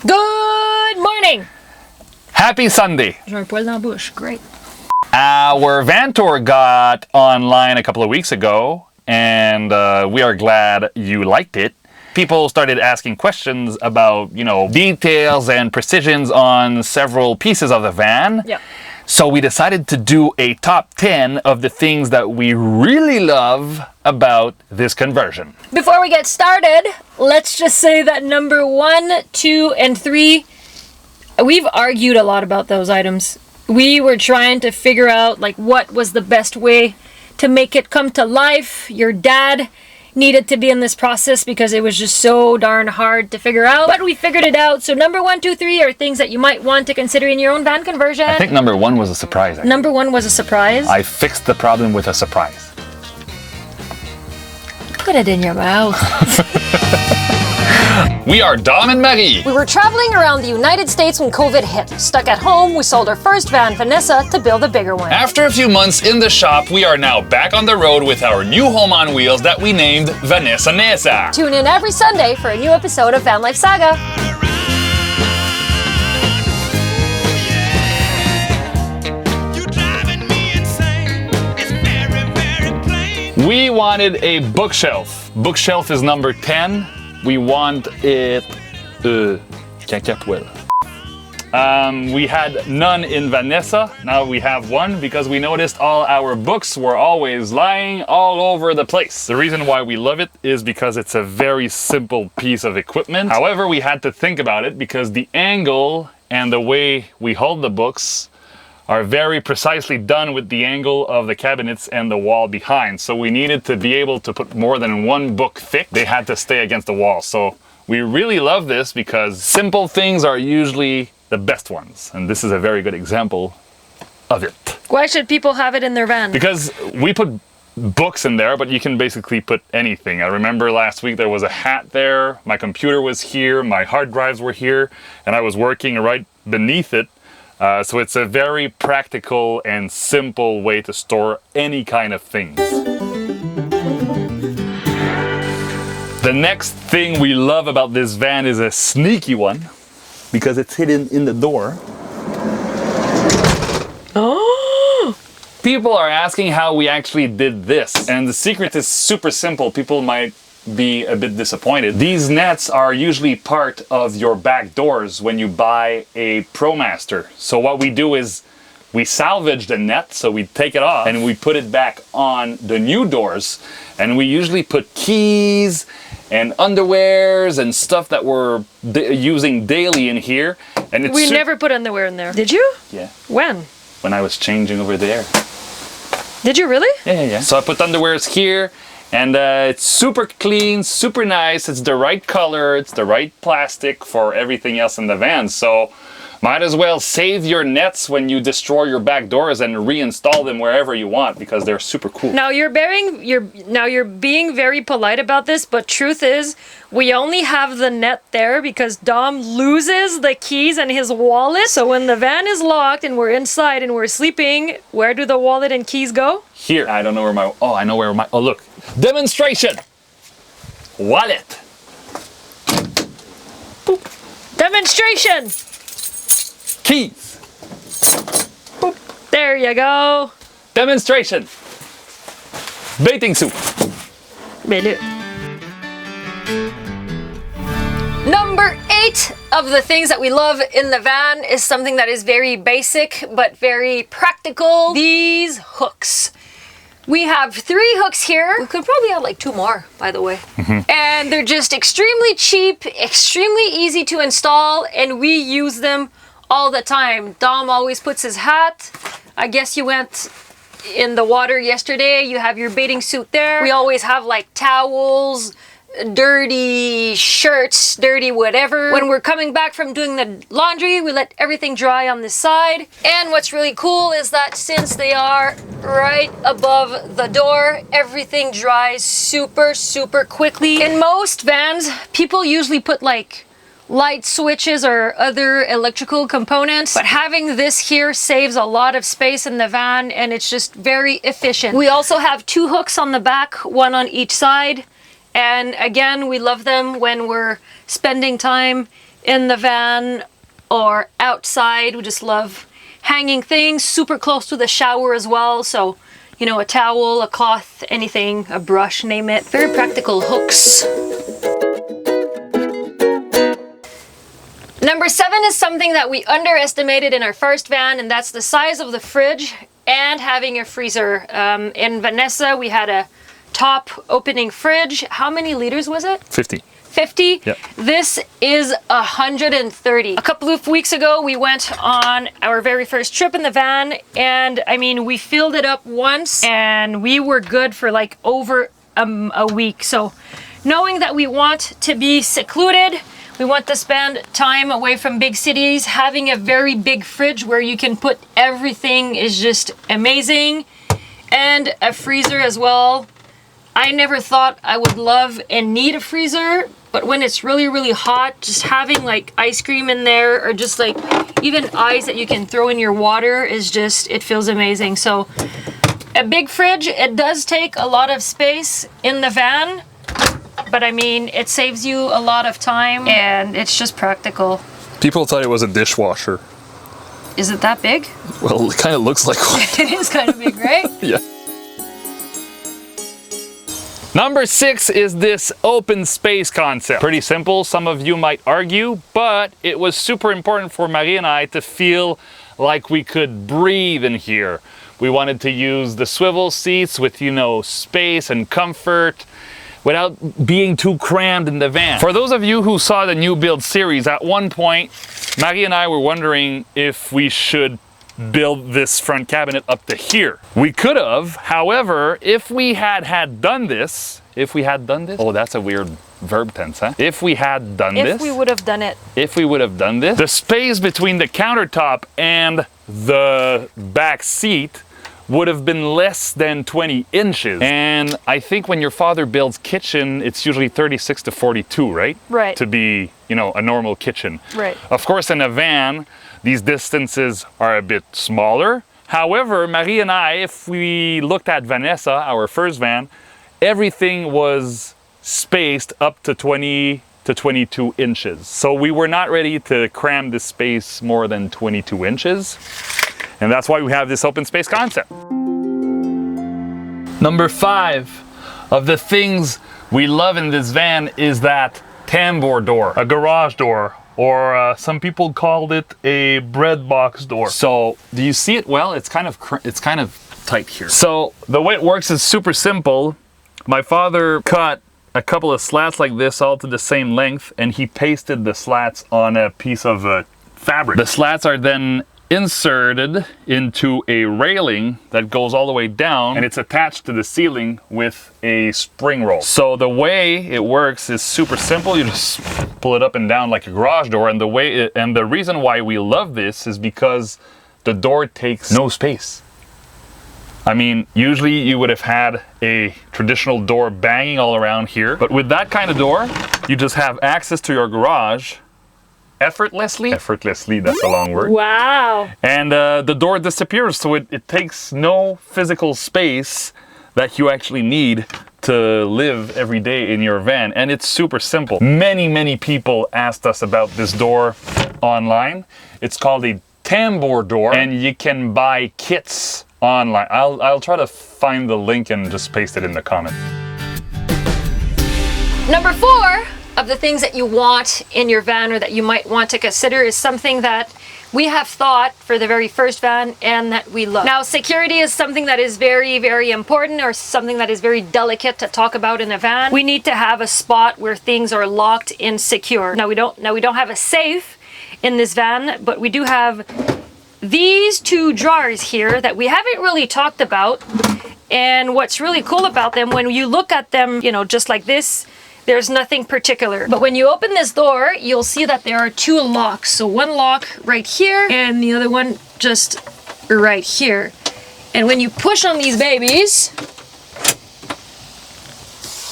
Good morning! Happy Sunday! J'ai un poil dans la bouche. Great. Our van tour got online a couple of weeks ago, and we are glad you liked it. People started asking questions about, details and precisions on several pieces of the van. Yeah. So we decided to do a top 10 of the things that we really love about this conversion. Before we get started, let's just say that number 1, 2, and 3, we've argued a lot about those items. We were trying to figure out what was the best way to make it come to life. Your dad needed to be in this process because it was just so darn hard to figure out. But we figured it out. So number 1, 2, 3 are things that you might want to consider in your own van conversion. I think number 1 was a surprise. Actually. Number 1 was a surprise. I fixed the problem with a surprise. Put it in your mouth. We are Dom and Marie. We were traveling around the United States when COVID hit. Stuck at home, we sold our first van, Vanessa, to build a bigger one. After a few months in the shop, we are now back on the road with our new home on wheels that we named Vanessa. Tune in every Sunday for a new episode of Vanlife Saga. We wanted a bookshelf. Bookshelf is number 10. We want it... we had none in Vanessa. Now we have one because we noticed all our books were always lying all over the place. The reason why we love it is because it's a very simple piece of equipment. However, we had to think about it because the angle and the way we hold the books are very precisely done with the angle of the cabinets and the wall behind. So we needed to be able to put more than one book thick. They had to stay against the wall. So we really love this because simple things are usually the best ones. And this is a very good example of it. Why should people have it in their van? Because we put books in there, but you can basically put anything. I remember last week there was a hat there, my computer was here, my hard drives were here, and I was working right beneath it. So it's a very practical and simple way to store any kind of things. The next thing we love about this van is a sneaky one because it's hidden in the door. Oh! People are asking how we actually did this, and the secret is super simple. People might be a bit disappointed. These nets are usually part of your back doors when you buy a Promaster. So what we do is we salvage the net, so we take it off and we put it back on the new doors, and we usually put keys and underwears and stuff that we're using daily in here. And it's we never put underwear in there. Did you? Yeah. When? When I was changing over there. Did you really? Yeah. So I put underwears here. And it's super clean, super nice. It's the right color. It's the right plastic for everything else in the van. So might as well save your nets when you destroy your back doors and reinstall them wherever you want because they're super cool. Now you're being very polite about this, but truth is we only have the net there because Dom loses the keys and his wallet. So when the van is locked and we're inside and we're sleeping, where do the wallet and keys go? Here. I don't know where my... Oh, I know where my... Oh, look. Demonstration. Wallet. Boop. Demonstration. Keys. Boop. There you go. Demonstration. Bathing suit. Belu. Number 8 of the things that we love in the van is something that is very basic but very practical. These hooks. We have 3 hooks here. We could probably add 2 more, by the way. Mm-hmm. And they're just extremely cheap, extremely easy to install, and we use them all the time. Dom always puts his hat. I guess you went in the water yesterday. You have your bathing suit there. We always have towels, dirty shirts, dirty whatever. When we're coming back from doing the laundry, we let everything dry on this side. And what's really cool is that since they are right above the door, everything dries super, super quickly. In most vans, people usually put light switches or other electrical components, but having this here saves a lot of space in the van and it's just very efficient. We also have 2 hooks on the back, 1 on each side. And again, we love them when we're spending time in the van or outside. We just love hanging things super close to the shower as well. So, you know, a towel, a cloth, anything, a brush, name it. Very practical hooks. Number 7 is something that we underestimated in our first van, and that's the size of the fridge and having a freezer. In Vanessa, we had a top opening fridge. How many liters was it? 50. 50? Yep. This is 130. A couple of weeks ago, we went on our very first trip in the van, and I mean, we filled it up once and we were good for like over a week. So knowing that we want to be secluded, we want to spend time away from big cities, having a very big fridge where you can put everything is just amazing, and a freezer as well. I never thought I would love and need a freezer, but when it's really, really hot, just having like ice cream in there or just like even ice that you can throw in your water is just, it feels amazing. So a big fridge, it does take a lot of space in the van, but I mean, it saves you a lot of time and it's just practical. People thought it was a dishwasher. Is it that big? Well, it kind of looks like one. It is kind of big, right? Yeah. Number 6 is this open space concept. Pretty simple, some of you might argue, but it was super important for Marie and I to feel like we could breathe in here. We wanted to use the swivel seats with, you know, space and comfort without being too crammed in the van. For those of you who saw the new build series, at one point, Marie and I were wondering if we should build this front cabinet up to here. We could have, however, if we had done this, oh, that's a weird verb tense, huh? If we had done this. If we would have done it. If we would have done this, the space between the countertop and the back seat would have been less than 20 inches. And I think when your father builds kitchen, it's usually 36 to 42, right? Right. To be, you know, a normal kitchen. Right. Of course, in a van, these distances are a bit smaller. However, Marie and I, if we looked at Vanessa, our first van, everything was spaced up to 20 to 22 inches. So we were not ready to cram this space more than 22 inches. And that's why we have this open space concept. Number 5 of the things we love in this van is that tambour door, a garage door, or some people called it a bread box door. So do you see it well? It's kind of tight here. So the way it works is super simple. My father cut a couple of slats like this all to the same length, and he pasted the slats on a piece of fabric. The slats are then inserted into a railing that goes all the way down, and it's attached to the ceiling with a spring roll. So the way it works is super simple. You just pull it up and down like a garage door, and the reason why we love this is because the door takes no space. I mean, usually you would have had a traditional door banging all around here, but with that kind of door, you just have access to your garage effortlessly, that's a long word. Wow. And the door disappears, so it takes no physical space that you actually need to live every day in your van. And it's super simple. Many people asked us about this door online. It's called a Tambour Door, and you can buy kits online. I'll try to find the link and just paste it in the comment. Number 4 of the things that you want in your van or that you might want to consider is something that we have thought for the very first van and that we love. Now, security is something that is very important, or something that is very delicate to talk about in a van. We need to have a spot where things are locked and secure. Now we don't have a safe in this van, but we do have these 2 drawers here that we haven't really talked about. And what's really cool about them, when you look at them, you know, just like this, there's nothing particular. But when you open this door, you'll see that there are 2 locks. So one lock right here and the other one just right here. And when you push on these babies,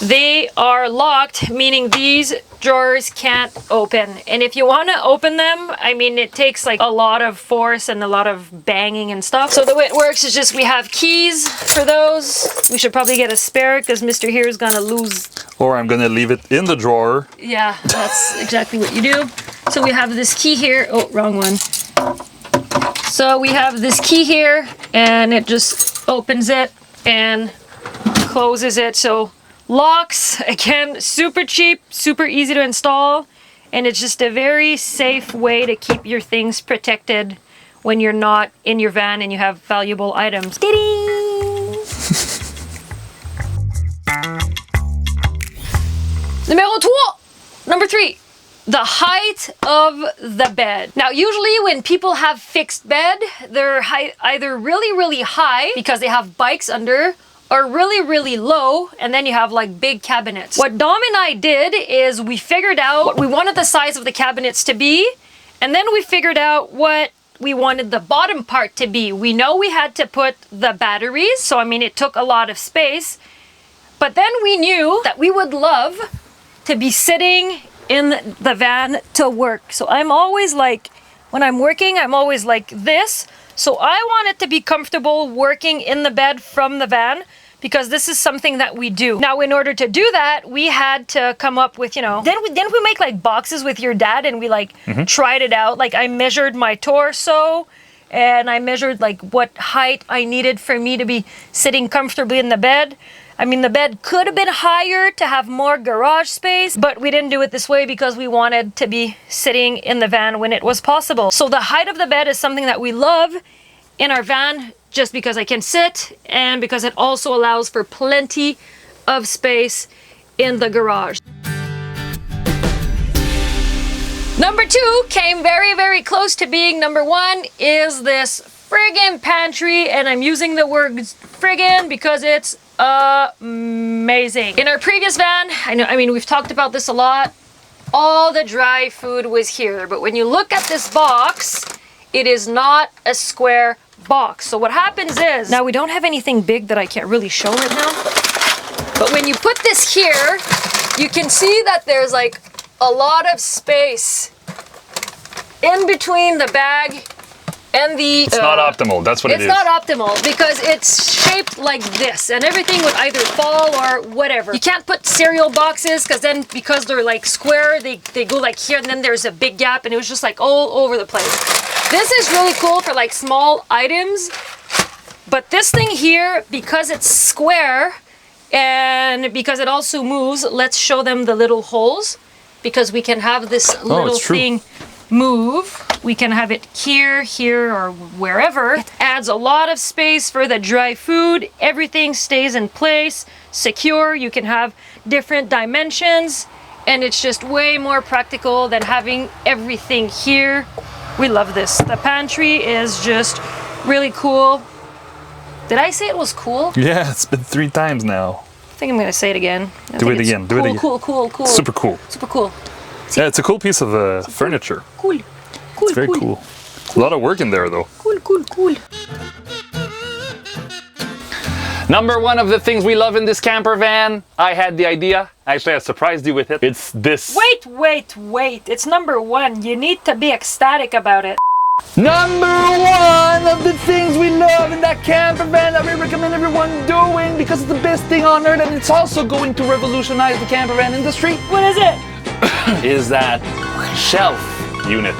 they are locked, meaning these drawers can't open. And if you want to open them, I mean, it takes like a lot of force and a lot of banging and stuff. So the way it works is just we have keys for those. We should probably get a spare because Mr. here is gonna lose. Or I'm gonna leave it in the drawer. Yeah, that's exactly what you do. So we have this key here. Oh, wrong one. So we have this key here, and it just opens it and closes it. So locks, again, super cheap, super easy to install, and it's just a very safe way to keep your things protected when you're not in your van and you have valuable items. Number 3. The height of the bed. Now, usually when people have fixed bed, they're either really, really high because they have bikes under, or really, really low, and then you have like big cabinets. What Dom and I did is we figured out what we wanted the size of the cabinets to be, and then we figured out what we wanted the bottom part to be. We know we had to put the batteries, so I mean it took a lot of space, but then we knew that we would love to be sitting in the van to work. So I'm always like, when I'm working, I'm always like this. So I want it to be comfortable working in the bed from the van, because this is something that we do. Now, in order to do that, we had to come up with, you know, then we make like boxes with your dad, and we like tried it out. Like I measured my torso, and I measured like what height I needed for me to be sitting comfortably in the bed. I mean, the bed could have been higher to have more garage space, but we didn't do it this way because we wanted to be sitting in the van when it was possible. So the height of the bed is something that we love in our van, just because I can sit, and because it also allows for plenty of space in the garage. Number 2 came very, very close to being number 1, is this friggin' pantry, and I'm using the word friggin' because it's amazing. In our previous van, I mean, we've talked about this a lot, all the dry food was here, but when you look at this box, it is not a square box. So what happens is, now we don't have anything big that I can't really show right now, but when you put this here, you can see that there's like a lot of space in between the bag and the... It's not optimal, that's what it is. It's not optimal because it's shaped like this, and everything would either fall or whatever. You can't put cereal boxes because they're like square, they go like here, and then there's a big gap, and it was just like all over the place. This is really cool for like small items, but this thing here, because it's square and because it also moves, let's show them the little holes, because we can have this little thing move. We can have it here, or wherever. It adds a lot of space for the dry food. Everything stays in place, secure. You can have different dimensions, and it's just way more practical than having everything here. We love this. The pantry is just really cool. Did I say it was cool? Yeah, it's been 3 times now. I think I'm gonna say it again. Do it again. Do it again. Cool. Super cool. Super cool. Yeah, it's a cool piece of furniture. Cool. It's very cool. A lot of work in there, though. Cool. Number 1 of the things we love in this camper van, I had the idea. Actually, I surprised you with it. It's this. Wait. It's number 1. You need to be ecstatic about it. Number 1 of the things we love in that camper van that we recommend everyone doing because it's the best thing on earth, and it's also going to revolutionize the camper van industry. What is it? Is that shelf unit.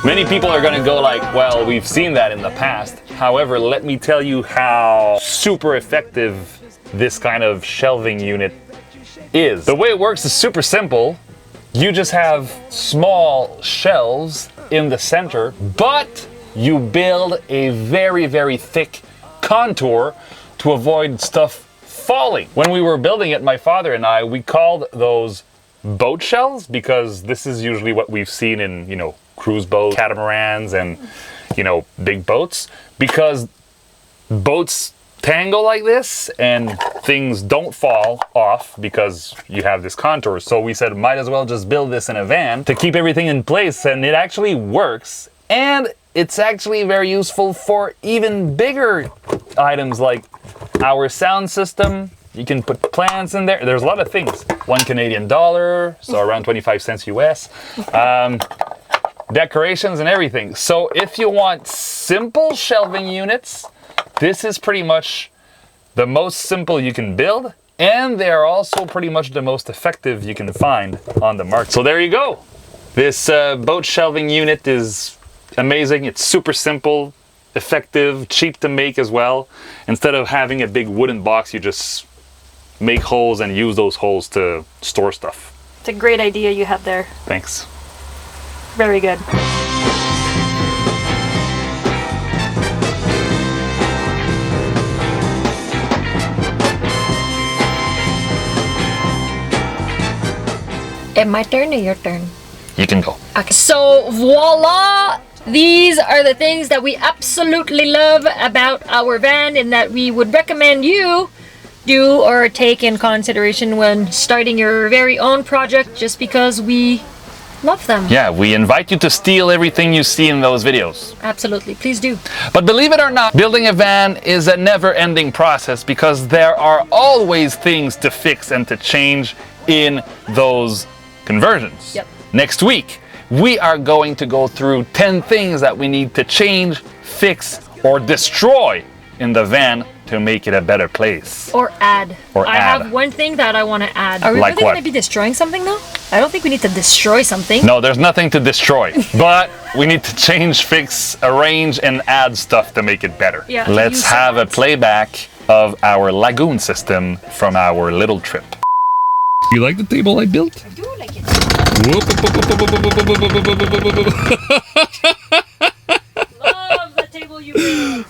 Many people are going to go like, well, we've seen that in the past. However, let me tell you how super effective this kind of shelving unit is. The way it works is super simple. You just have small shelves in the center, but you build a very, very thick contour to avoid stuff falling. When we were building it, my father and I, we called those boat shelves because this is usually what we've seen in, you know, cruise boats, catamarans, and, you know, big boats, because boats tangle like this and things don't fall off because you have this contour. So we said, might as well just build this in a van to keep everything in place, and it actually works. And it's actually very useful for even bigger items like our sound system. You can put plants in there. There's a lot of things. $1 Canadian, so around 25 cents US. Decorations and everything. So if you want simple shelving units, this is pretty much the most simple you can build, and they are also pretty much the most effective you can find on the market. So there you go. This boat shelving unit is amazing. It's super simple, effective, cheap to make as well. Instead of having a big wooden box, you just make holes and use those holes to store stuff. It's a great idea you had there. Thanks. Very good. My turn or your turn? You can go. Okay, so voila! These are the things that we absolutely love about our van and that we would recommend you do or take in consideration when starting your very own project, just because we love them. Yeah, we invite you to steal everything you see in those videos. Absolutely, please do. But believe it or not, building a van is a never-ending process because there are always things to fix and to change in those conversions. Yep. Next week, we are going to go through 10 things that we need to change, fix, or destroy in the van to make it a better place. Or add. I add. have one thing that I want to add. Are we Like really what? going to be destroying something though? I don't think we need to destroy something. No, there's nothing to destroy, but we need to change, fix, arrange, and add stuff to make it better. Yeah, Let's use have a someone's. playback of our lagoon system from our little trip. You like the table I built? I do like it. Love the table you built.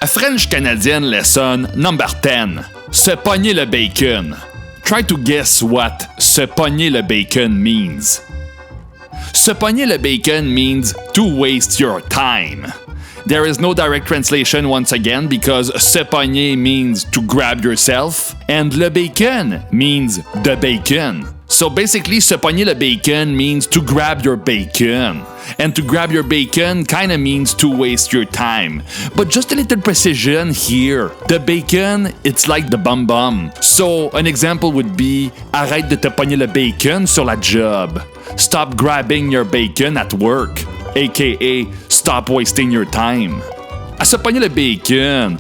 A French Canadian lesson number 10. Se pogner le bacon. Try to guess what se pogner le bacon means. Se pogner le bacon means to waste your time. There is no direct translation once again because se pogner means to grab yourself and le bacon means the bacon. So basically, se pogner le bacon means to grab your bacon. And to grab your bacon kinda means to waste your time. But just a little precision here. The bacon, it's like the bum bum. So an example would be arrête de te pogner le bacon sur la job. Stop grabbing your bacon at work. AKA, stop wasting your time. À se pogner le bacon.